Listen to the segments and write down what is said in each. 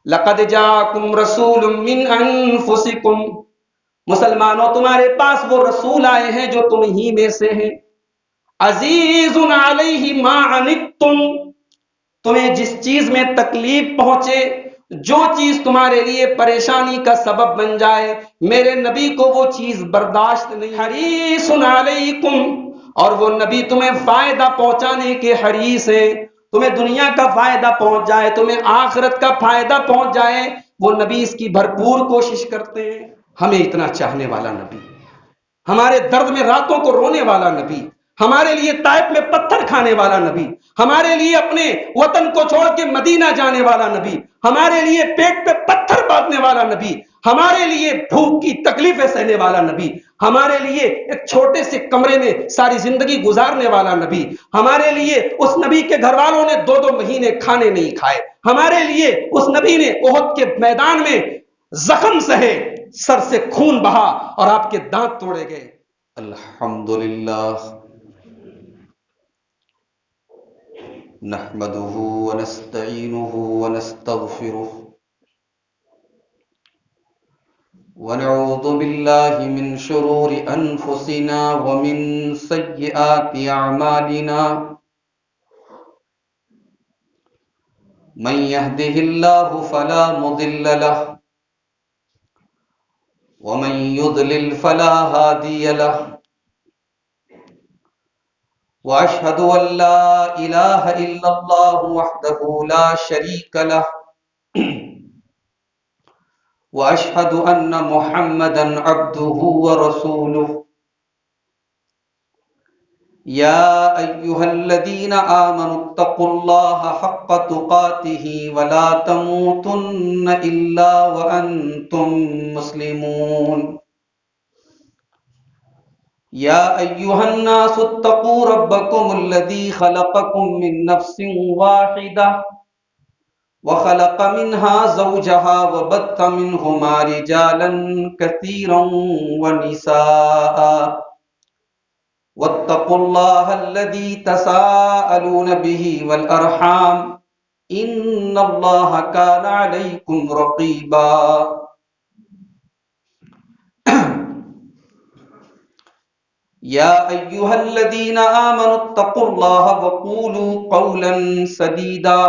لقد جاءکم رسول من انفسکم، مسلمانوں تمہارے پاس وہ رسول آئے ہیں جو تم ہی میں سے ہیں، عزیز علیہ ما عنتم، تمہیں جس چیز میں تکلیف پہنچے، جو چیز تمہارے لیے پریشانی کا سبب بن جائے، میرے نبی کو وہ چیز برداشت نہیں، حریص علیکم، اور وہ نبی تمہیں فائدہ پہنچانے کے حریص ہے، تمہیں دنیا کا فائدہ پہنچ جائے، تمہیں آخرت کا فائدہ پہنچ جائے، وہ نبی اس کی بھرپور کوشش کرتے ہیں۔ ہمیں اتنا چاہنے والا نبی، ہمارے درد میں راتوں کو رونے والا نبی، ہمارے لیے طائف میں پتھر کھانے والا نبی، ہمارے لیے اپنے وطن کو چھوڑ کے مدینہ جانے والا نبی، ہمارے لیے پیٹ پہ پتھر باندھنے والا نبی، ہمارے لیے بھوک کی تکلیفیں سہنے والا نبی، ہمارے لیے ایک چھوٹے سے کمرے میں ساری زندگی گزارنے والا نبی، ہمارے لیے اس نبی کے گھر والوں نے 2 مہینے کھانے نہیں کھائے، ہمارے لیے اس نبی نے احد کے میدان میں زخم سہے، سر سے خون بہا اور آپ کے دانت توڑے گئے۔ الحمدللہ نحمده ونستعینه ونستغفره ونعوذ باللہ من شرور انفسنا ومن سیئات اعمالنا، من يهده الله فلا مضل له ومن يضلل فلا هادي له، واشهد ان لا اله الا الله وحده لا شريك له، واشهد ان محمدا عبده ورسوله، يا ايها الذين امنوا اتقوا الله حق تقاته ولا تموتن الا وانتم مسلمون، يا ايها الناس اتقوا ربكم الذي خلقكم من نفس واحدة وخلق منها زوجها وبث منهما رجالا كثيرا ونساء، واتقوا الله الذي تساءلون به والأرحام إن الله كان عليكم رقيبا، يا أيها الذين آمنوا اتقوا الله وقولوا قولا سديدا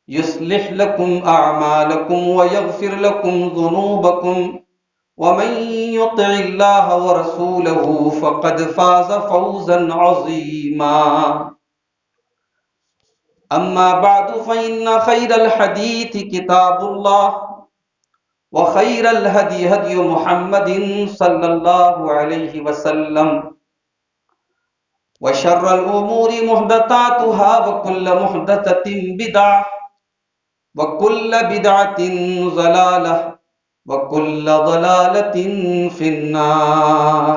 يصلح لكم أعمالكم ويغفر لكم ذنوبكم، ومن يطع الله ورسوله فقد فاز فوزا عظيما، أما بعد فإن خير الحديث كتاب الله، وخير الهدي هدي محمد صلى الله عليه وسلم، وشر الأمور محدثاتها وكل محدثة بدعة وكل بدعة ضلالة وكل ضلالة في النار۔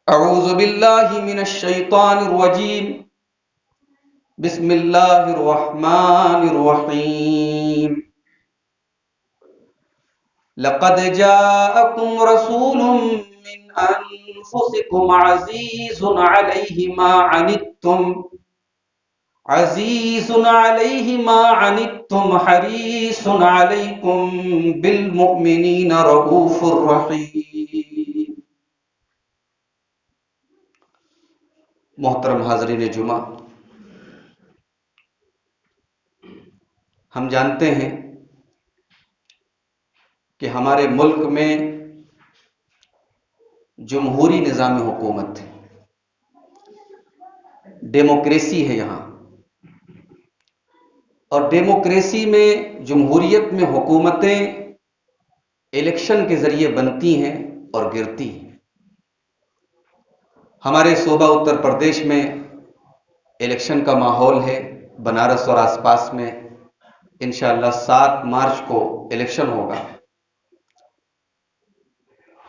اعوذ باللہ من الشیطان الرجیم، بسم اللہ الرحمن الرحیم، لقد جاءکم رسول من انفسکم عزیز علیہ ما عنتم عزیز علیہ ما عنتم حریص علیکم بالمؤمنین رؤوف الرحیم۔ محترم حاضرین جمعہ، ہم جانتے ہیں کہ ہمارے ملک میں جمہوری نظام حکومت ہے، ڈیموکریسی ہے یہاں، اور ڈیموکریسی میں، جمہوریت میں حکومتیں الیکشن کے ذریعے بنتی ہیں اور گرتی ہیں۔ ہمارے صوبہ اتر پردیش میں الیکشن کا ماحول ہے، بنارس اور آس پاس میں انشاءاللہ 7 مارچ کو الیکشن ہوگا۔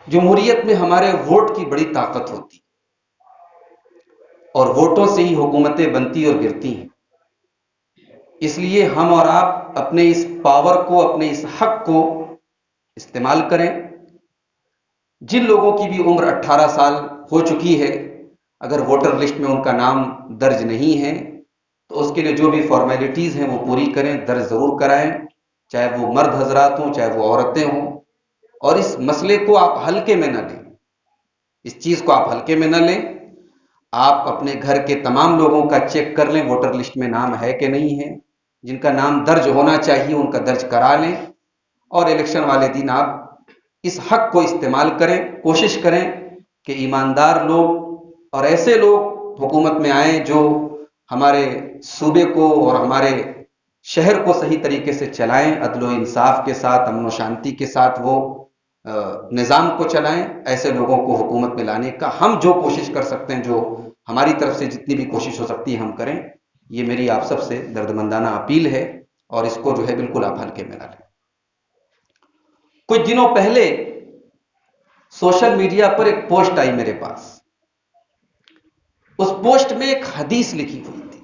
جمہوریت میں ہمارے ووٹ کی بڑی طاقت ہوتی اور ووٹوں سے ہی حکومتیں بنتی اور گرتی ہیں، اس لیے ہم اور آپ اپنے اس پاور کو، اپنے اس حق کو استعمال کریں۔ جن لوگوں کی بھی عمر 18 سال ہو چکی ہے، اگر ووٹر لسٹ میں ان کا نام درج نہیں ہے تو اس کے لیے جو بھی فارمیلٹیز ہیں وہ پوری کریں، درج ضرور کرائیں، چاہے وہ مرد حضرات ہوں چاہے وہ عورتیں ہوں، اور اس مسئلے کو آپ ہلکے میں نہ لیں، اس چیز کو آپ ہلکے میں نہ لیں۔ آپ اپنے گھر کے تمام لوگوں کا چیک کر لیں ووٹر لسٹ میں نام ہے کہ نہیں ہے، جن کا نام درج ہونا چاہیے ان کا درج کرا لیں، اور الیکشن والے دن آپ اس حق کو استعمال کریں۔ کوشش کریں کہ ایماندار لوگ اور ایسے لوگ حکومت میں آئیں جو ہمارے صوبے کو اور ہمارے شہر کو صحیح طریقے سے چلائیں، عدل و انصاف کے ساتھ، امن و شانتی کے ساتھ وہ نظام کو چلائیں۔ ایسے لوگوں کو حکومت میں لانے کا ہم جو کوشش کر سکتے ہیں، جو ہماری طرف سے جتنی بھی کوشش ہو سکتی ہے ہم کریں۔ یہ میری آپ سب سے دردمندانہ اپیل ہے، اور اس کو جو ہے بالکل آپ ہلکے میں نہ لیں۔ کچھ دنوں پہلے سوشل میڈیا پر ایک پوسٹ آئی میرے پاس، اس پوسٹ میں ایک حدیث لکھی ہوئی تھی،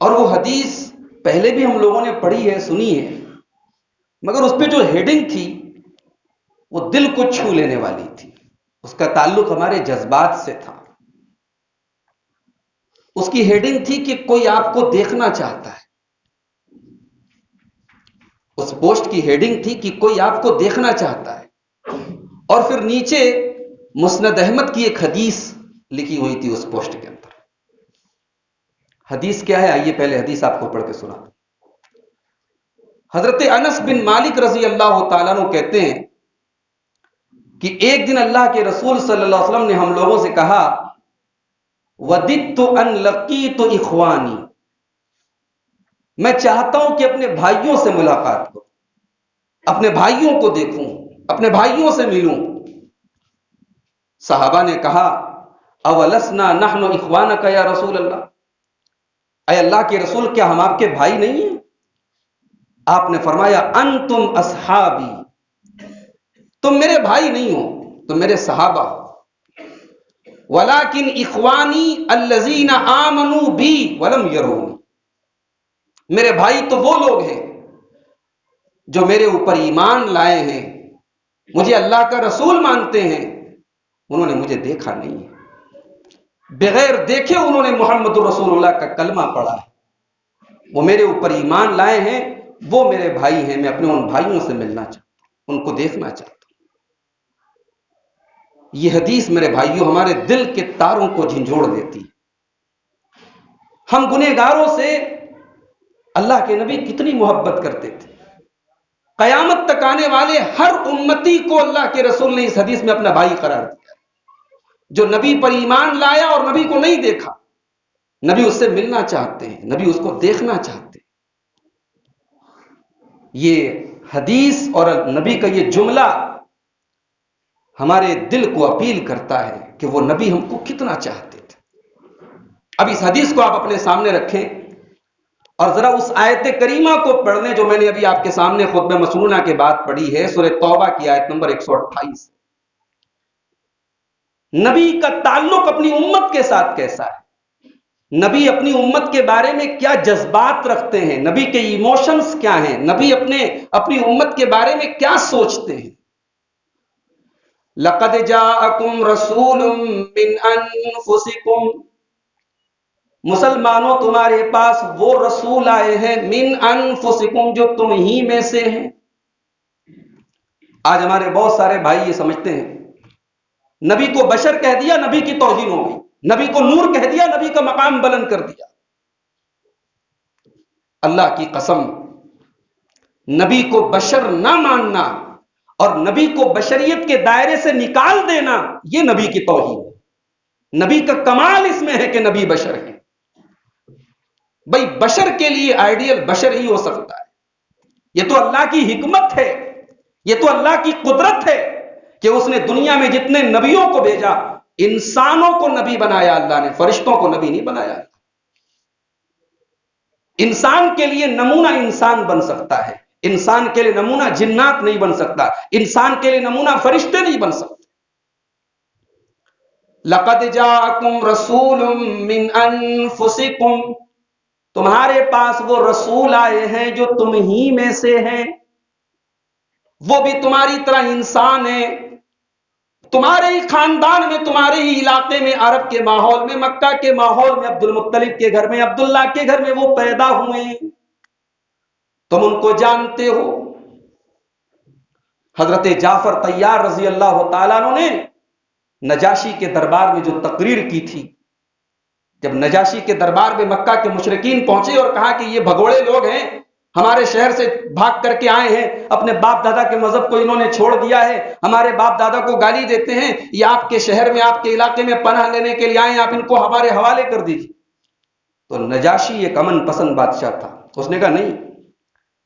اور وہ حدیث پہلے بھی ہم لوگوں نے پڑھی ہے، سنی ہے، مگر اس پہ جو ہیڈنگ تھی وہ دل کو چھو لینے والی تھی، اس کا تعلق ہمارے جذبات سے تھا۔ اس کی ہیڈنگ تھی کہ کوئی آپ کو دیکھنا چاہتا ہے۔ اس پوسٹ کی ہیڈنگ تھی کہ کوئی آپ کو دیکھنا چاہتا ہے، اور پھر نیچے مسند احمد کی ایک حدیث لکھی ہوئی تھی اس پوسٹ کے اندر۔ حدیث کیا ہے؟ آئیے پہلے حدیث آپ کو پڑھ کے سنا۔ حضرت انس بن مالک رضی اللہ تعالیٰ عنہ کہتے ہیں کہ ایک دن اللہ کے رسول صلی اللہ علیہ وسلم نے ہم لوگوں سے کہا، وَدِدْتُ أَن لَقِيتُ إِخْوَانِي، میں چاہتا ہوں کہ اپنے بھائیوں سے ملاقات کروں، اپنے بھائیوں کو دیکھوں، اپنے بھائیوں سے ملوں۔ صحابہ نے کہا، اولسنا نحن اخوانک یا رسول اللہ، اے اللہ کے رسول کیا ہم آپ کے بھائی نہیں ہیں؟ آپ نے فرمایا، انتم اصحابی، تم میرے بھائی نہیں ہو، تم میرے صحابہ ہو۔ ولیکن اخوانی الذین آمنوا بی ولم یرونی، میرے بھائی تو وہ لوگ ہیں جو میرے اوپر ایمان لائے ہیں، مجھے اللہ کا رسول مانتے ہیں، انہوں نے مجھے دیکھا نہیں ہے، بغیر دیکھے انہوں نے محمد رسول اللہ کا کلمہ پڑھا ہے، وہ میرے اوپر ایمان لائے ہیں، وہ میرے بھائی ہیں، میں اپنے ان بھائیوں سے ملنا چاہتا ہوں، ان کو دیکھنا چاہتا ہوں۔ یہ حدیث میرے بھائیوں ہمارے دل کے تاروں کو جھنجھوڑ دیتی ہے۔ ہم گنہگاروں سے اللہ کے نبی کتنی محبت کرتے تھے، قیامت تک آنے والے ہر امتی کو اللہ کے رسول نے اس حدیث میں اپنا بھائی قرار دیا۔ جو نبی پر ایمان لایا اور نبی کو نہیں دیکھا، نبی اس سے ملنا چاہتے ہیں، نبی اس کو دیکھنا چاہتے ہیں۔ یہ حدیث اور نبی کا یہ جملہ ہمارے دل کو اپیل کرتا ہے کہ وہ نبی ہم کو کتنا چاہتے تھے۔ اب اس حدیث کو آپ اپنے سامنے رکھیں اور ذرا اس آیت کریمہ کو پڑھ لیں جو میں نے ابھی آپ کے سامنے خطبہ مسنونہ کے بعد پڑھی ہے، سورہ توبہ کی آیت نمبر 128۔ نبی کا تعلق اپنی امت کے ساتھ کیسا ہے، نبی اپنی امت کے بارے میں کیا جذبات رکھتے ہیں، نبی کے ایموشنز کیا ہیں، نبی اپنی امت کے بارے میں کیا سوچتے ہیں۔ لَقَدْ جَاءَكُمْ رَسُولٌ مِّنْ أَنفُسِكُمْ، مسلمانوں تمہارے پاس وہ رسول آئے ہیں، من انفسکم، جو تم ہی میں سے ہیں۔ آج ہمارے بہت سارے بھائی یہ سمجھتے ہیں نبی کو بشر کہہ دیا نبی کی توہین ہو گئی، نبی کو نور کہہ دیا نبی کا مقام بلند کر دیا۔ اللہ کی قسم، نبی کو بشر نہ ماننا اور نبی کو بشریت کے دائرے سے نکال دینا، یہ نبی کی توہین ہے۔ نبی کا کمال اس میں ہے کہ نبی بشر ہے۔ بھئی بشر کے لیے آئیڈیل بشر ہی ہو سکتا ہے، یہ تو اللہ کی حکمت ہے، یہ تو اللہ کی قدرت ہے کہ اس نے دنیا میں جتنے نبیوں کو بھیجا، انسانوں کو نبی بنایا اللہ نے، فرشتوں کو نبی نہیں بنایا۔ انسان کے لیے نمونہ انسان بن سکتا ہے، انسان کے لیے نمونہ جنات نہیں بن سکتا، انسان کے لیے نمونہ فرشتے نہیں بن سکتے۔ لَقَدْ جَاءَكُمْ رَسُولٌ مِّنْ أَنفُسِكُمْ، تمہارے پاس وہ رسول آئے ہیں جو تم ہی میں سے ہیں، وہ بھی تمہاری طرح انسان ہیں، تمہارے ہی خاندان میں، تمہارے ہی علاقے میں، عرب کے ماحول میں، مکہ کے ماحول میں، عبد المطلب کے گھر میں، عبداللہ کے گھر میں وہ پیدا ہوئے، تم ان کو جانتے ہو۔ حضرت جعفر طیار رضی اللہ تعالیٰ عنہ نے نجاشی کے دربار میں جو تقریر کی تھی، جب نجاشی کے دربار میں مکہ کے مشرکین پہنچے اور کہا کہ یہ بھگوڑے لوگ ہیں، ہمارے شہر سے بھاگ کر کے آئے ہیں، اپنے باپ دادا کے مذہب کو انہوں نے چھوڑ دیا ہے، ہمارے باپ دادا کو گالی دیتے ہیں، یہ آپ کے شہر میں، آپ کے علاقے میں پناہ لینے کے لیے آئے ہیں، آپ ان کو ہمارے حوالے کر دیجیے۔ تو نجاشی ایک امن پسند بادشاہ تھا، اس نے کہا نہیں،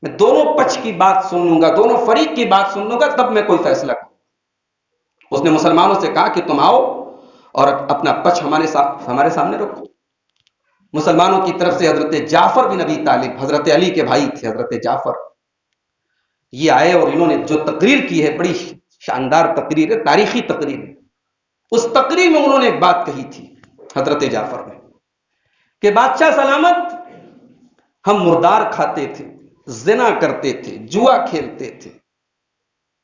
میں دونوں پچھ کی بات سن لوں گا، دونوں فریق کی بات سن لوں گا، تب میں کوئی فیصلہ کروں۔ اس نے مسلمانوں سے کہا کہ تم آؤ اور اپنا پچھ ہمارے سامنے رکھو۔ مسلمانوں کی طرف سے حضرت جعفر بن ابی طالب، حضرت علی کے بھائی تھے حضرت جعفر، یہ آئے اور انہوں نے جو تقریر کی ہے، بڑی شاندار تقریر ہے، تاریخی تقریر ہے۔ اس تقریر میں انہوں نے ایک بات کہی تھی حضرت جعفر نے کہ بادشاہ سلامت، ہم مردار کھاتے تھے، زنا کرتے تھے، جوا کھیلتے تھے،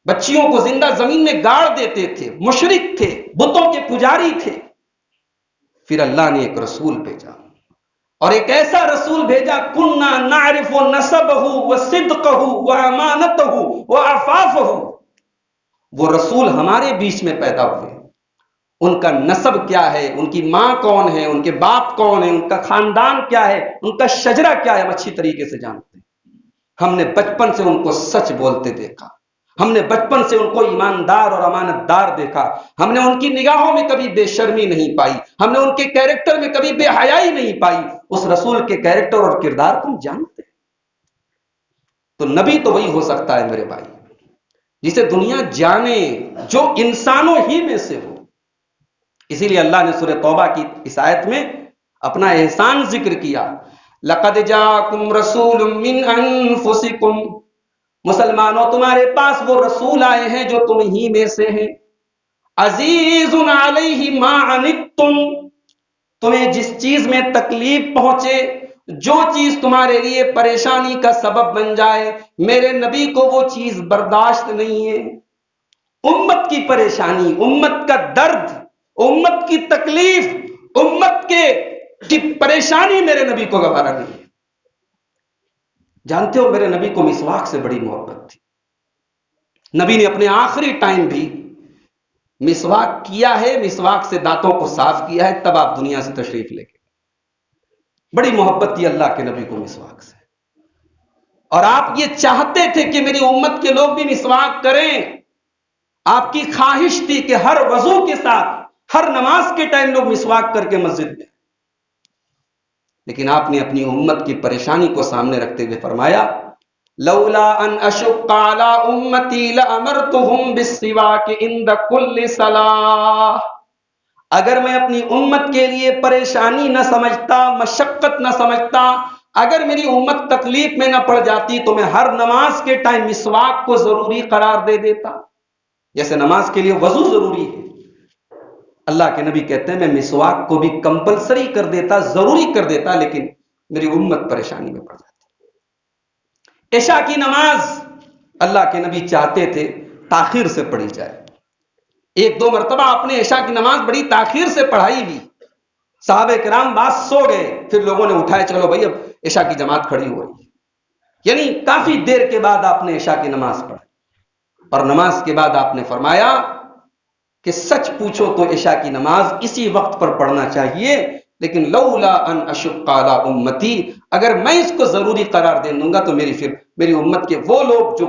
بچیوں کو زندہ زمین میں گاڑ دیتے تھے، مشرک تھے، بتوں کے پجاری تھے۔ پھر اللہ نے ایک رسول بھیجا، اور ایک ایسا رسول بھیجا، کننا نعرف نسبہ وصدقہ وامانتہ وعفافہ، وہ رسول ہمارے بیچ میں پیدا ہوئے، ان کا نسب کیا ہے، ان کی ماں کون ہے، ان کے باپ کون ہے، ان کا خاندان کیا ہے، ان کا شجرہ کیا ہے، ہم اچھی طریقے سے جانتے ہیں۔ ہم نے بچپن سے ان کو سچ بولتے دیکھا، ہم نے بچپن سے ان کو ایماندار اور امانت دار دیکھا، ہم نے ان کی نگاہوں میں کبھی بے شرمی نہیں پائی، ہم نے ان کے کیریکٹر میں کبھی بے حیائی نہیں پائی۔ اس رسول کے کیریکٹر اور کردار تم جانتے ہیں۔ تو نبی تو وہی ہو سکتا ہے میرے بھائی جسے دنیا جانے، جو انسانوں ہی میں سے ہو۔ اسی لیے اللہ نے سورہ توبہ کی اس آیت میں اپنا احسان ذکر کیا، لقد جاءکم رسول من انفسکم، مسلمانوں تمہارے پاس وہ رسول آئے ہیں جو تم ہی میں سے ہیں، عزیز علیہ ما عنتم، تمہیں جس چیز میں تکلیف پہنچے، جو چیز تمہارے لیے پریشانی کا سبب بن جائے، میرے نبی کو وہ چیز برداشت نہیں ہے۔ امت کی پریشانی، امت کا درد، امت کی تکلیف، امت کی پریشانی میرے نبی کو گوارا نہیں ہے۔ جانتے ہو میرے نبی کو مسواک سے بڑی محبت تھی، نبی نے اپنے آخری ٹائم بھی مسواک کیا ہے، مسواک سے دانتوں کو صاف کیا ہے، تب آپ دنیا سے تشریف لے گئے۔ بڑی محبت تھی اللہ کے نبی کو مسواک سے، اور آپ یہ چاہتے تھے کہ میری امت کے لوگ بھی مسواک کریں۔ آپ کی خواہش تھی کہ ہر وضو کے ساتھ، ہر نماز کے ٹائم لوگ مسواک کر کے مسجد میں، لیکن آپ نے اپنی امت کی پریشانی کو سامنے رکھتے ہوئے فرمایا، لولا ان اشق علی امتی لامرتهم بالسواک عند کل صلاۃ، اگر میں اپنی امت کے لیے پریشانی نہ سمجھتا، مشقت نہ سمجھتا، اگر میری امت تکلیف میں نہ پڑ جاتی تو میں ہر نماز کے ٹائم مسواک کو ضروری قرار دے دیتا، جیسے نماز کے لیے وضو ضروری ہے۔ اللہ کے نبی کہتے ہیں میں مسواک کو بھی کمپلسری کر دیتا، ضروری کر دیتا، لیکن میری امت پریشانی میں پڑ جاتی۔ عشاء کی نماز اللہ کے نبی چاہتے تھے تاخیر سے پڑھی جائے، ایک دو مرتبہ آپ نے عشاء کی نماز بڑی تاخیر سے پڑھائی بھی، صحابہ کرام بعض سو گئے، پھر لوگوں نے اٹھائے، چلو بھائی اب عشاء کی جماعت کھڑی ہو رہی ہے، یعنی کافی دیر کے بعد آپ نے عشاء کی نماز پڑھی، اور نماز کے بعد آپ نے فرمایا کہ سچ پوچھو تو عشاء کی نماز اسی وقت پر پڑھنا چاہیے، لیکن لولا ان اشق علی امتی، اگر میں اس کو ضروری قرار دے دوں گا تو میری امت کے وہ لوگ جو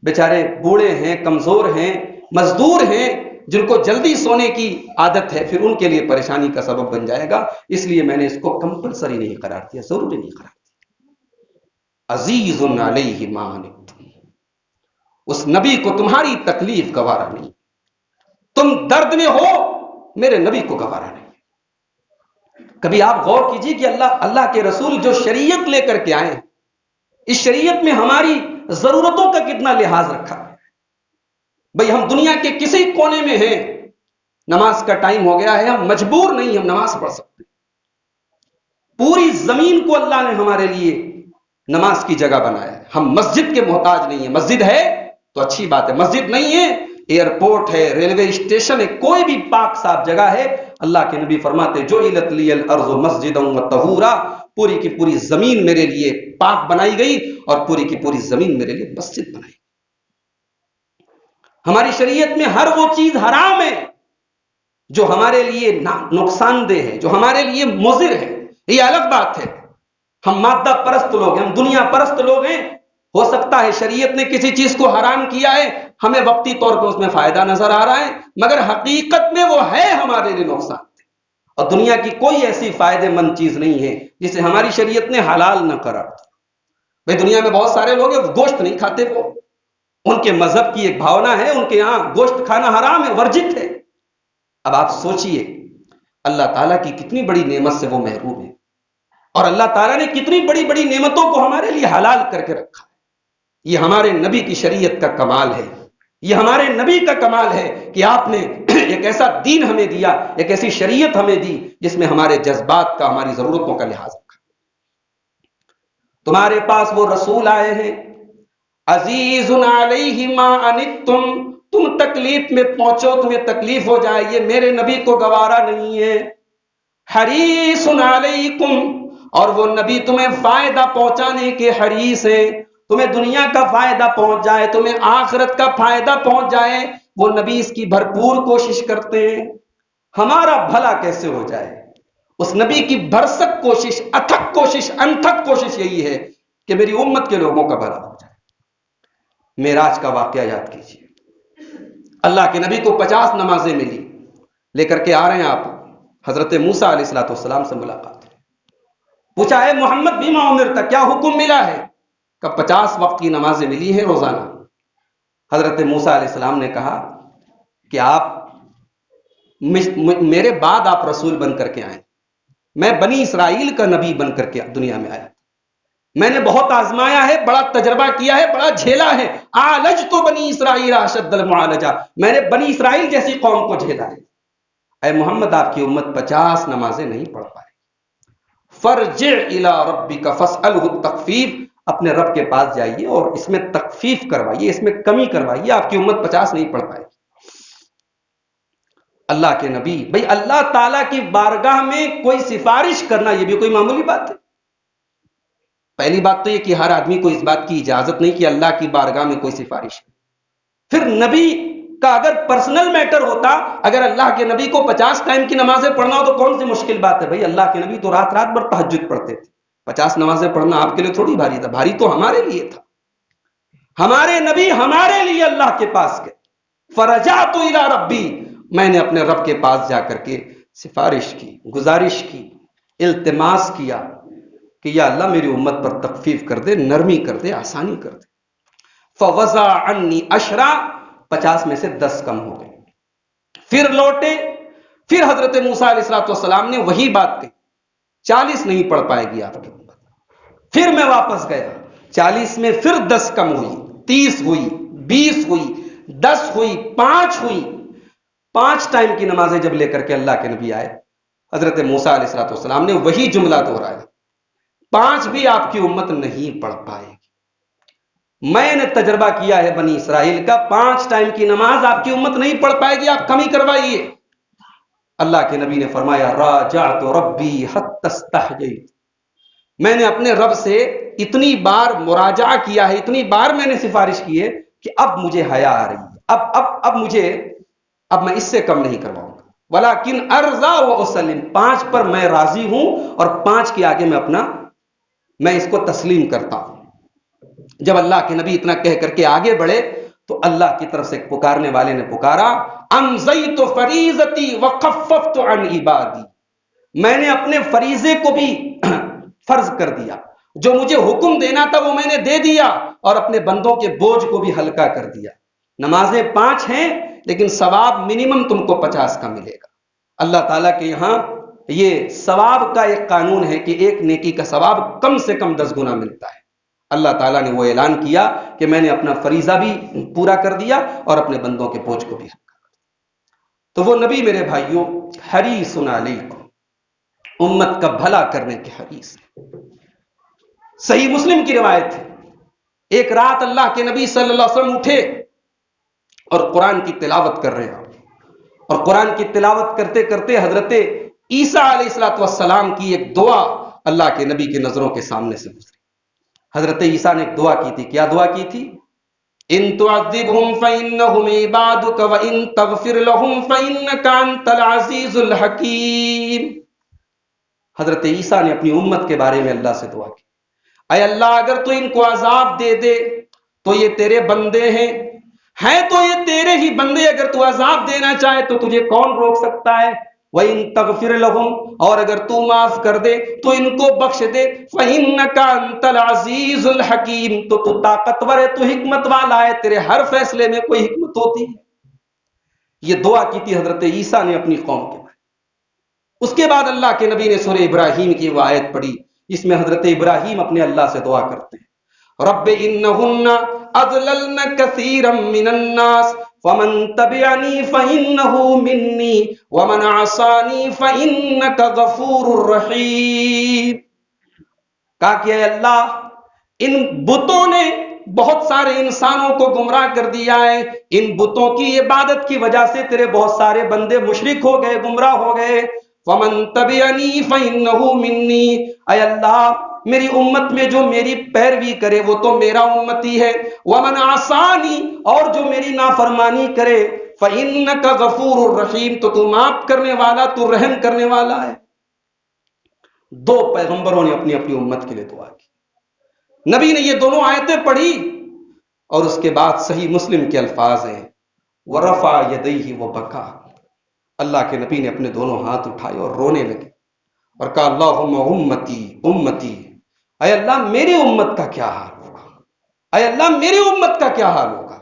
بیچارے بوڑھے ہیں، کمزور ہیں، مزدور ہیں، جن کو جلدی سونے کی عادت ہے، پھر ان کے لیے پریشانی کا سبب بن جائے گا، اس لیے میں نے اس کو کمپلسری نہیں قرار دیا، ضروری نہیں قرار دیا۔ عزیز علیہ ما عنتم، اس نبی کو تمہاری تکلیف گوارا نہیں، تم درد میں ہو، میرے نبی کو گوارا نہیں۔ کبھی آپ غور کیجئے کہ اللہ کے رسول جو شریعت لے کر کے آئے، اس شریعت میں ہماری ضرورتوں کا کتنا لحاظ رکھا ہے۔ بھئی ہم دنیا کے کسی کونے میں ہیں، نماز کا ٹائم ہو گیا ہے، ہم مجبور نہیں، ہم نماز پڑھ سکتے۔ پوری زمین کو اللہ نے ہمارے لیے نماز کی جگہ بنایا ہے، ہم مسجد کے محتاج نہیں ہیں۔ مسجد ہے تو اچھی بات ہے، مسجد نہیں ہے ایئرپورٹ ہے، ریلوے اسٹیشن ہے، کوئی بھی پاک صاف جگہ ہے، اللہ کے نبی فرماتے جعلت لی الارض مسجدا وطہورا، پوری کی پوری زمین میرے لیے پاک بنائی گئی اور پوری کی پوری زمین میرے لیے مسجد بنائی گئی۔ ہماری شریعت میں ہر وہ چیز حرام ہے جو ہمارے لیے نقصان دہ ہے، جو ہمارے لیے مضر ہے، یہ الگ بات ہے۔ ہم مادہ پرست لوگ ہیں، ہم دنیا پرست لوگ ہیں، ہو سکتا ہے شریعت نے کسی چیز کو حرام کیا ہے، ہمیں وقتی طور پہ اس میں فائدہ نظر آ رہا ہے، مگر حقیقت میں وہ ہے ہمارے لیے نقصان دہ، اور دنیا کی کوئی ایسی فائدے مند چیز نہیں ہے جسے ہماری شریعت نے حلال نہ قرار دیا۔ بھئی دنیا میں بہت سارے لوگ ہیں گوشت نہیں کھاتے، وہ ان کے مذہب کی ایک بھاونا ہے، ان کے یہاں گوشت کھانا حرام ہے، ورجت ہے۔ اب آپ سوچئے اللہ تعالیٰ کی کتنی بڑی نعمت سے وہ محروم ہے، اور اللہ تعالیٰ نے کتنی بڑی بڑی نعمتوں کو ہمارے لیے حلال کر کے رکھا ہے۔ یہ ہمارے نبی کی شریعت کا کمال ہے، یہ ہمارے نبی کا کمال ہے کہ آپ نے ایک ایسا دین ہمیں دیا، ایک ایسی شریعت ہمیں دی جس میں ہمارے جذبات کا، ہماری ضرورتوں کا لحاظ رکھا۔ تمہارے پاس وہ رسول آئے ہیں، عزیز علیہ ما عنتم، تم تکلیف میں پہنچو، تمہیں تکلیف ہو جائے، یہ میرے نبی کو گوارا نہیں ہے۔ حریص علیکم، اور وہ نبی تمہیں فائدہ پہنچانے کے حریص ہیں، تمہیں دنیا کا فائدہ پہنچ جائے، تمہیں آخرت کا فائدہ پہنچ جائے، وہ نبی اس کی بھرپور کوشش کرتے ہیں۔ ہمارا بھلا کیسے ہو جائے، اس نبی کی بھرسک کوشش، اتھک کوشش، انتھک کوشش یہی ہے کہ میری امت کے لوگوں کا بھلا ہو جائے۔ معراج کا واقعہ یاد کیجیے، اللہ کے نبی کو 50 نمازیں ملی، لے کر کے آ رہے ہیں آپ، حضرت موسیٰ علیہ السلام سے ملاقات، پوچھا ہے محمد بما امرت، کیا حکم ملا ہے؟ کہ 50 وقت کی نمازیں ملی ہیں روزانہ۔ حضرت موسیٰ علیہ السلام نے کہا کہ آپ میرے بعد آپ رسول بن کر کے آئیں، میں بنی اسرائیل کا نبی بن کر کے دنیا میں آیا، میں نے بہت آزمایا ہے، بڑا تجربہ کیا ہے، بڑا جھیلا ہے، عالج تو بنی اسرائیل اشد المعالجہ، میں نے بنی اسرائیل جیسی قوم کو جھیلا ہے۔ اے محمد، آپ کی امت 50 نمازیں نہیں پڑھ پائے، فرجع الی ربک فاسألہ التخفیف، اپنے رب کے پاس جائیے اور اس میں تخفیف کروائیے، اس میں کمی کروائیے، آپ کی امت 50 نہیں پڑھ پائے گی۔ اللہ کے نبی، بھئی اللہ تعالیٰ کی بارگاہ میں کوئی سفارش کرنا یہ بھی کوئی معمولی بات ہے؟ پہلی بات تو یہ کہ ہر آدمی کو اس بات کی اجازت نہیں کہ اللہ کی بارگاہ میں کوئی سفارش ہے۔ پھر نبی کا اگر پرسنل میٹر ہوتا، اگر اللہ کے نبی کو 50 ٹائم کی نمازیں پڑھنا ہو تو کون سی مشکل بات ہے؟ بھئی اللہ کے نبی تو رات رات بھر تہجد پڑھتے تھے، 50 نمازیں پڑھنا آپ کے لیے تھوڑی بھاری تھا، بھاری تو ہمارے لیے تھا۔ ہمارے نبی ہمارے لیے اللہ کے پاس گئے، فرجعت الی ربی، میں نے اپنے رب کے پاس جا کر کے سفارش کی، گزارش کی، التماس کیا کہ یا اللہ میری امت پر تخفیف کر دے، نرمی کر دے، آسانی کر دے۔ فوضع عنی 10، 50 میں سے 10 کم ہو گئے۔ پھر لوٹے، پھر حضرت موسیٰ علیہ السلام نے وہی بات کہی، 40 نہیں پڑھ پائے گی آپ کی امت۔ پھر میں واپس گیا، 40 میں پھر 10 کم ہوئی، 30 ہوئی، 20 ہوئی، 10 ہوئی، 5 ہوئی۔ 5 ٹائم کی نمازیں جب لے کر کے اللہ کے نبی آئے، حضرت موسیٰ علیہ السلام نے وہی جملہ دہرایا، 5 بھی آپ کی امت نہیں پڑھ پائے گی۔ میں نے تجربہ کیا ہے بنی اسرائیل کا، 5 ٹائم کی نماز آپ کی امت نہیں پڑھ پائے گی، آپ کمی کروائیے۔ اللہ کے نبی نے فرمایا راجعت ربی حتی استحییت، میں نے اپنے رب سے اتنی بار مراجعہ کیا ہے، اتنی بار میں نے سفارش کی ہے کہ اب مجھے حیا آ رہی ہے، اب میں اس سے کم نہیں کرواؤں گا۔ ولیکن ارضا و اسلم، 5 پر میں راضی ہوں اور 5 کے آگے میں اس کو تسلیم کرتا ہوں۔ جب اللہ کے نبی اتنا کہہ کر کے آگے بڑھے تو اللہ کی طرف سے ایک پکارنے والے نے پکارا، امضیت فریضتی وخففت عن عبادی، میں نے اپنے فریضے کو بھی فرض کر دیا، جو مجھے حکم دینا تھا وہ میں نے دے دیا، اور اپنے بندوں کے بوجھ کو بھی ہلکا کر دیا۔ نمازیں 5 ہیں لیکن ثواب منیمم تم کو 50 کا ملے گا۔ اللہ تعالیٰ کے یہاں یہ ثواب کا ایک قانون ہے کہ ایک نیکی کا ثواب کم سے کم 10 گنا ملتا ہے۔ اللہ تعالیٰ نے وہ اعلان کیا کہ میں نے اپنا فریضہ بھی پورا کر دیا اور اپنے بندوں کے بوجھ کو بھی ہلکا کر دیا۔ تو وہ نبی میرے بھائیوں حریص علیکم، امت کا بھلا کرنے کے حریص ہے۔ صحیح مسلم کی روایت ہے، ایک رات اللہ کے نبی صلی اللہ علیہ وسلم اٹھے اور قرآن کی تلاوت کر رہے ہیں آپ، اور قرآن کی تلاوت کرتے کرتے حضرت عیسیٰ علیہ السلام کی ایک دعا اللہ کے نبی کے نظروں کے سامنے سے گزری۔ حضرت عیسیٰ نے ایک دعا کی تھی، کیا دعا کی تھی؟ ان تعذبهم فإنهم عبادك وإن تغفر لهم فإنك أنت العزيز الحكيم۔ حضرت عیسیٰ نے اپنی امت کے بارے میں اللہ سے دعا کی، اے اللہ اگر تو ان کو عذاب دے دے تو یہ تیرے بندے ہیں تو یہ تیرے ہی بندے، اگر تو عذاب دینا چاہے تو تجھے کون روک سکتا ہے؟ وَإِن تَغْفِرْ لَهُمْ، اور اگر تو معاف کر دے تو ان کو بخش دے، فَإِنَّكَ أَنْتَ الْعَزِيزُ الْحَكِيمُ، تو طاقتور ہے، تو حکمت والا ہے، تیرے ہر فیصلے میں کوئی حکمت ہوتی ہے۔ یہ دعا کی تھی حضرت عیسیٰ نے اپنی قوم کے بارے۔ اس کے بعد اللہ کے نبی نے سورہ ابراہیم کی وہ آیت پڑھی جس میں حضرت ابراہیم اپنے اللہ سے دعا کرتے ہیں، رب انہن اضللن کثیرا من الناس فمن تبعنی فإنہ منی ومن عصانی فإنک غفور رحیم۔ کہا کہ اے اللہ ان بتوں نے بہت سارے انسانوں کو گمراہ کر دیا ہے، ان بتوں کی عبادت کی وجہ سے تیرے بہت سارے بندے مشرک ہو گئے، گمراہ ہو گئے۔ فمن تبعنی فإنہ منی، اے اللہ میری امت میں جو میری پیروی کرے وہ تو میرا امتی ہے، ومن عصانی، اور جو میری نافرمانی کرے فإنک غفور رحیم، تو معاف کرنے والا، تو رحم کرنے والا ہے۔ دو پیغمبروں نے اپنی اپنی امت کے لیے دعا کی، نبی نے یہ دونوں آیتیں پڑھی اور اس کے بعد صحیح مسلم کے الفاظ ہیں ورفع یدیہ وبکا، اللہ کے نبی نے اپنے دونوں ہاتھ اٹھائے اور رونے لگے اور کہا اللہم امتی امتی، اے اللہ میری امت کا کیا حال ہوگا، اے اللہ میری امت کا کیا حال ہوگا۔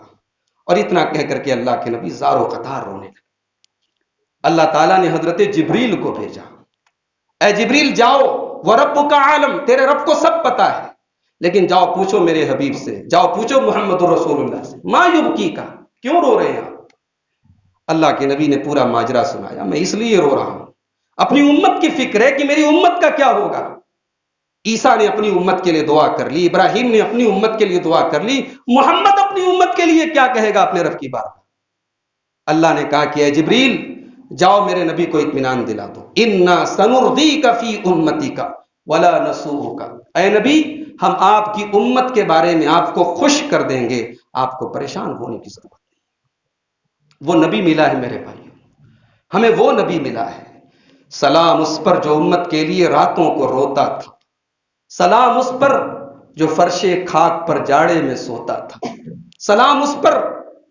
اور اتنا کہہ کر کے اللہ کے نبی زار و قطار رونے لگے۔ اللہ تعالیٰ نے حضرت جبریل کو بھیجا، اے جبریل جاؤ، وَرَبُّكَ عَالَمْ، تیرے رب کو سب پتا ہے، لیکن جاؤ پوچھو میرے حبیب سے، جاؤ پوچھو محمد رسول اللہ سے، ما یبکی کا، کیوں رو رہے ہیں آپ؟ اللہ کے نبی نے پورا ماجرا سنایا، میں اس لیے رو رہا ہوں، اپنی امت کی فکر ہے کہ میری امت کا کیا ہوگا۔ عیسیٰ نے اپنی امت کے لیے دعا کر لی، ابراہیم نے اپنی امت کے لیے دعا کر لی، محمد اپنی امت کے لیے کیا کہے گا اپنے رب کی بات؟ اللہ نے کہا کہ اے جبریل جاؤ میرے نبی کو اطمینان دلا دو، انا سنرضیک فی امتک ولا نسوءک، اے نبی ہم آپ کی امت کے بارے میں آپ کو خوش کر دیں گے، آپ کو پریشان ہونے کی ضرورت نہیں۔ وہ نبی ملا ہے میرے بھائیوں، ہمیں وہ نبی ملا ہے، سلام اس پر جو امت کے لیے راتوں کو روتا تھا، سلام اس پر جو فرش خاک پر جاڑے میں سوتا تھا، سلام اس پر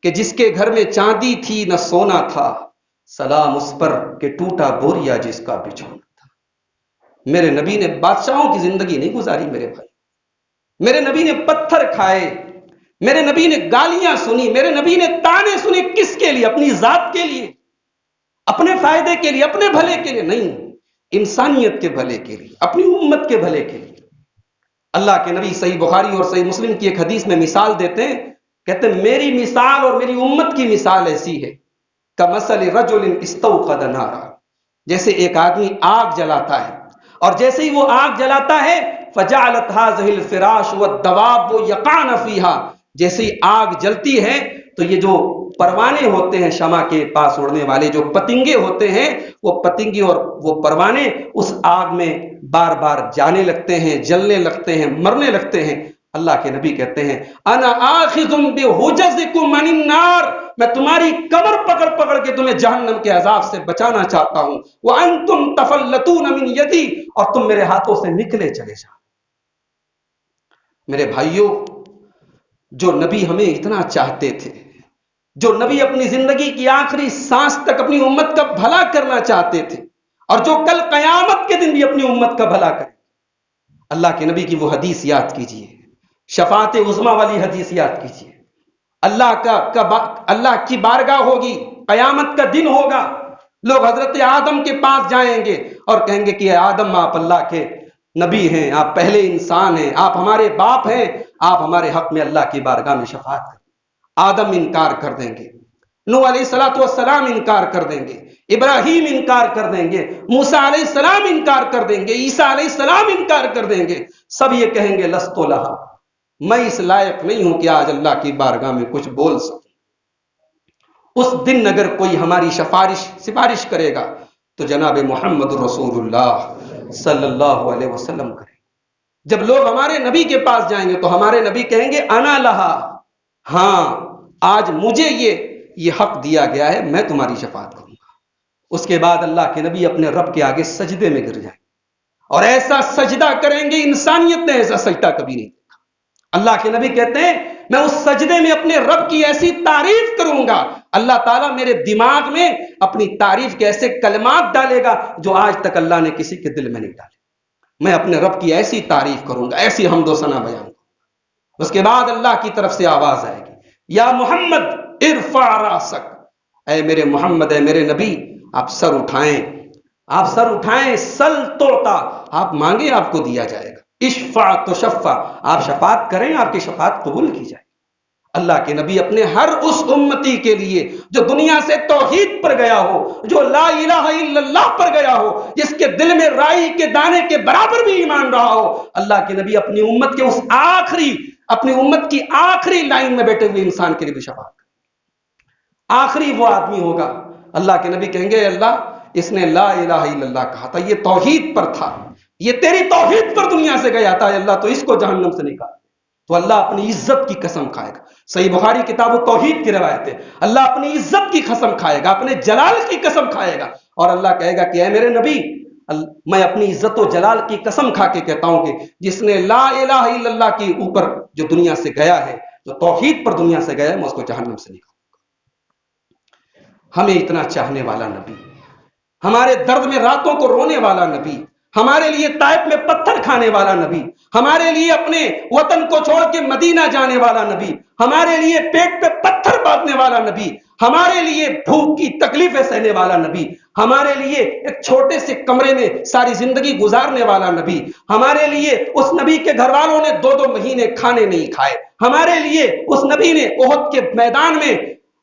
کہ جس کے گھر میں چاندی تھی نہ سونا تھا، سلام اس پر کہ ٹوٹا بوریا جس کا بچھونا تھا۔ میرے نبی نے بادشاہوں کی زندگی نہیں گزاری میرے بھائی، میرے نبی نے پتھر کھائے، میرے نبی نے گالیاں سنی، میرے نبی نے تانے سنے، کس کے لیے؟ اپنی ذات کے لیے، اپنے فائدے کے لیے، اپنے بھلے کے لیے نہیں، انسانیت کے بھلے کے لیے، اپنی امت کے بھلے کے لیے۔ اللہ کے نبی صحیح بخاری اور صحیح مسلم کی ایک حدیث میں مثال دیتے ہیں، کہتے ہیں میری مثال اور میری امت کی مثال ایسی ہے کمثل رجل استوقد نارا، جیسے ایک آدمی آگ جلاتا ہے، اور جیسے ہی وہ آگ جلاتا ہے فجعلت هذه الفراش والدواب يقعن فيها، جیسے ہی آگ جلتی ہے تو یہ جو پروانے ہوتے ہیں شمع کے پاس اڑنے والے، جو پتنگے ہوتے ہیں، وہ پتنگے اور وہ پروانے اس آگ میں بار بار جانے لگتے ہیں، جلنے لگتے ہیں، مرنے لگتے ہیں۔ اللہ کے نبی کہتے ہیں انا آخذ بحجزکم عن النار، میں تمہاری کمر پکڑ پکڑ کے تمہیں جہنم کے عذاب سے بچانا چاہتا ہوں، وانتم تفلتون من یدی، اور تم میرے ہاتھوں سے نکلے چلے جاؤ۔ میرے بھائیوں، جو نبی ہمیں اتنا چاہتے تھے، جو نبی اپنی زندگی کی آخری سانس تک اپنی امت کا بھلا کرنا چاہتے تھے، اور جو کل قیامت کے دن بھی اپنی امت کا بھلا کرے، اللہ کے نبی کی وہ حدیث یاد کیجئے، شفاعت عظمیٰ والی حدیث یاد کیجئے۔ اللہ کی بارگاہ ہوگی، قیامت کا دن ہوگا، لوگ حضرت آدم کے پاس جائیں گے اور کہیں گے کہ اے آدم آپ اللہ کے نبی ہیں، آپ پہلے انسان ہیں، آپ ہمارے باپ ہیں، آپ ہمارے حق میں اللہ کی بارگاہ میں شفاعت کریں۔ آدم انکار کر دیں گے، نوح علیہ السلام انکار کر دیں گے، ابراہیم انکار کر دیں گے، موسیٰ علیہ السلام انکار کر دیں گے، عیسیٰ علیہ السلام انکار کر دیں گے، سب یہ کہیں گے لست لہا، میں اس لائق نہیں ہوں کہ آج اللہ کی بارگاہ میں کچھ بول سکوں۔ اس دن اگر کوئی ہماری سفارش کرے گا تو جناب محمد رسول اللہ صلی اللہ علیہ وسلم کریں گے۔ جب لوگ ہمارے نبی کے پاس جائیں گے تو ہمارے نبی کہیں گے انا لہا، ہاں آج مجھے یہ حق دیا گیا ہے، میں تمہاری شفاعت کروں گا۔ اس کے بعد اللہ کے نبی اپنے رب کے آگے سجدے میں گر جائیں اور ایسا سجدہ کریں گے، انسانیت نے ایسا سجدہ کبھی نہیں دیکھا۔ اللہ کے نبی کہتے ہیں میں اس سجدے میں اپنے رب کی ایسی تعریف کروں گا، اللہ تعالیٰ میرے دماغ میں اپنی تعریف کے ایسے کلمات ڈالے گا جو آج تک اللہ نے کسی کے دل میں نہیں ڈالے۔ میں اپنے رب کی ایسی تعریف کروں گا، ایسی حمد و ثنا بیان کروں گا۔ اس کے بعد اللہ کی طرف سے آواز آئے گی، یا محمد ارفع راسک، اے میرے محمد، اے میرے نبی، آپ سر اٹھائیں، آپ سر اٹھائیں، سل توتا، آپ مانگیں آپ کو دیا جائے گا، اشفع تشفع، آپ شفاعت کریں آپ کی شفاعت قبول کی جائے۔ اللہ کے نبی اپنے ہر اس امتی کے لیے جو دنیا سے توحید پر گیا ہو، جو لا الہ الا اللہ پر گیا ہو، جس کے دل میں رائی کے دانے کے برابر بھی ایمان رہا ہو، اللہ کے نبی اپنی امت کے اس اپنی امت کی آخری لائن میں بیٹھے ہوئے انسان کے لیے بھی شفاعت کریں۔ آخری وہ آدمی ہوگا، اللہ کے نبی کہیں گے اللہ اس نے لا الہ الا اللہ کہا تھا، یہ توحید پر تھا، یہ تیری توحید پر دنیا سے گیا تھا، اللہ تو اس کو جہنم سے نکال۔ تو اللہ اپنی عزت کی قسم کھائے گا، صحیح بخاری کتاب التوحید کی روایت ہے، اللہ اپنی عزت کی قسم کھائے گا، اپنے جلال کی قسم کھائے گا، اور اللہ کہے گا کہ اے میرے نبی، میں اپنی عزت و جلال کی قسم کھا کے کہتا ہوں کہ جس نے لا الہ الا اللہ کے اوپر جو دنیا سے گیا ہے، جو توحید پر دنیا سے گیا ہے، میں اس کو جہنم سے نکالوں گا۔ ہمیں اتنا چاہنے والا نبی، ہمارے درد میں راتوں کو رونے والا نبی، ہمارے لیے طائف میں پتھر کھانے والا نبی، ہمارے لیے اپنے وطن کو چھوڑ کے مدینہ جانے والا نبی، ہمارے لیے پیٹ پہ پتھر باندھنے والا نبی، ہمارے لیے بھوک کی تکلیفیں سہنے والا نبی، ہمارے لیے ایک چھوٹے سے کمرے میں ساری زندگی گزارنے والا نبی، ہمارے لیے اس نبی کے گھر والوں نے 2 مہینے کھانے نہیں کھائے، ہمارے لیے اس نبی نے احد کے میدان میں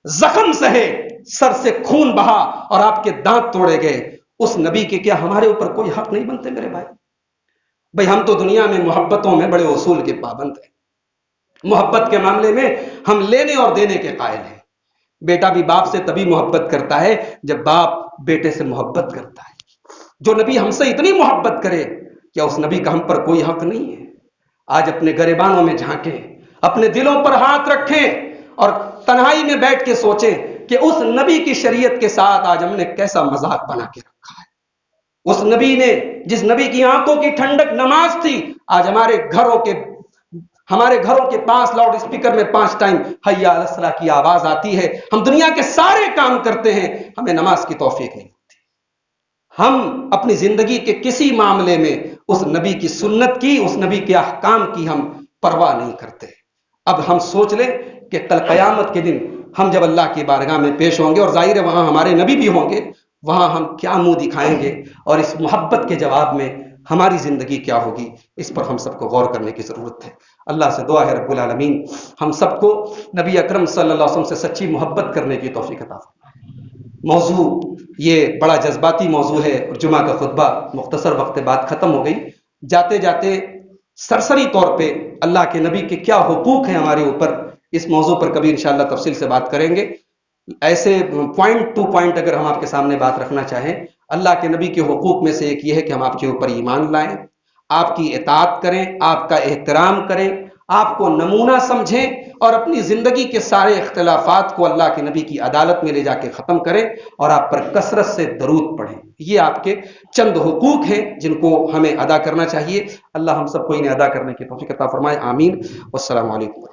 زخم سہے، سر سے خون بہا اور آپ کے دانت توڑے گئے، اس نبی کے کیا ہمارے اوپر کوئی حق نہیں بنتے میرے بھائی؟ ہم تو دنیا میں محبتوں میں بڑے اصول کے پابند ہیں، محبت کے معاملے میں ہم لینے اور دینے کے قائل ہیں۔ بیٹا بھی باپ سے تبھی محبت کرتا ہے جب باپ بیٹے سے محبت کرتا ہے۔ جو نبی ہم سے اتنی محبت کرے، کیا اس نبی کا ہم پر کوئی حق نہیں ہے؟ آج اپنے گریبانوں میں جھانکیں، اپنے دلوں پر ہاتھ رکھیں اور تنہائی میں بیٹھ کے سوچیں کہ اس نبی کی شریعت کے ساتھ آج ہم نے کیسا مذاق بنا کے رکھا ہے۔ اس نبی نے، جس نبی کی آنکھوں کی ٹھنڈک نماز تھی، آج ہمارے گھروں کے پاس لاؤڈ اسپیکر میں 5 ٹائم حی علی الصلاۃ کی آواز آتی ہے، ہم دنیا کے سارے کام کرتے ہیں، ہمیں نماز کی توفیق نہیں ہوتی۔ ہم اپنی زندگی کے کسی معاملے میں اس نبی کی سنت کی، اس نبی کے احکام کی ہم پرواہ نہیں کرتے۔ اب ہم سوچ لیں کہ کل قیامت کے دن ہم جب اللہ کی بارگاہ میں پیش ہوں گے، اور ظاہر ہے وہاں ہمارے نبی بھی ہوں گے، وہاں ہم کیا منہ دکھائیں گے، اور اس محبت کے جواب میں ہماری زندگی کیا ہوگی، اس پر ہم سب کو غور کرنے کی ضرورت ہے۔ اللہ سے دعا ہے رب العالمین ہم سب کو نبی اکرم صلی اللہ علیہ وسلم سے سچی محبت کرنے کی توفیق عطا فرمائے۔ موضوع یہ بڑا جذباتی موضوع ہے، اور جمعہ کا خطبہ مختصر وقت بعد ختم ہو گئی۔ جاتے جاتے سرسری طور پہ اللہ کے نبی کے کیا حقوق ہیں ہمارے اوپر، اس موضوع پر کبھی انشاءاللہ تفصیل سے بات کریں گے۔ ایسے پوائنٹ ٹو پوائنٹ اگر ہم آپ کے سامنے بات رکھنا چاہیں، اللہ کے نبی کے حقوق میں سے ایک یہ ہے کہ ہم آپ کے اوپر ایمان لائیں، آپ کی اطاعت کریں، آپ کا احترام کریں، آپ کو نمونہ سمجھیں، اور اپنی زندگی کے سارے اختلافات کو اللہ کے نبی کی عدالت میں لے جا کے ختم کریں، اور آپ پر کثرت سے درود پڑھیں۔ یہ آپ کے چند حقوق ہیں جن کو ہمیں ادا کرنا چاہیے۔ اللہ ہم سب کو انہیں ادا کرنے کی توفیق عطا فرمائے، آمین۔ والسلام علیکم۔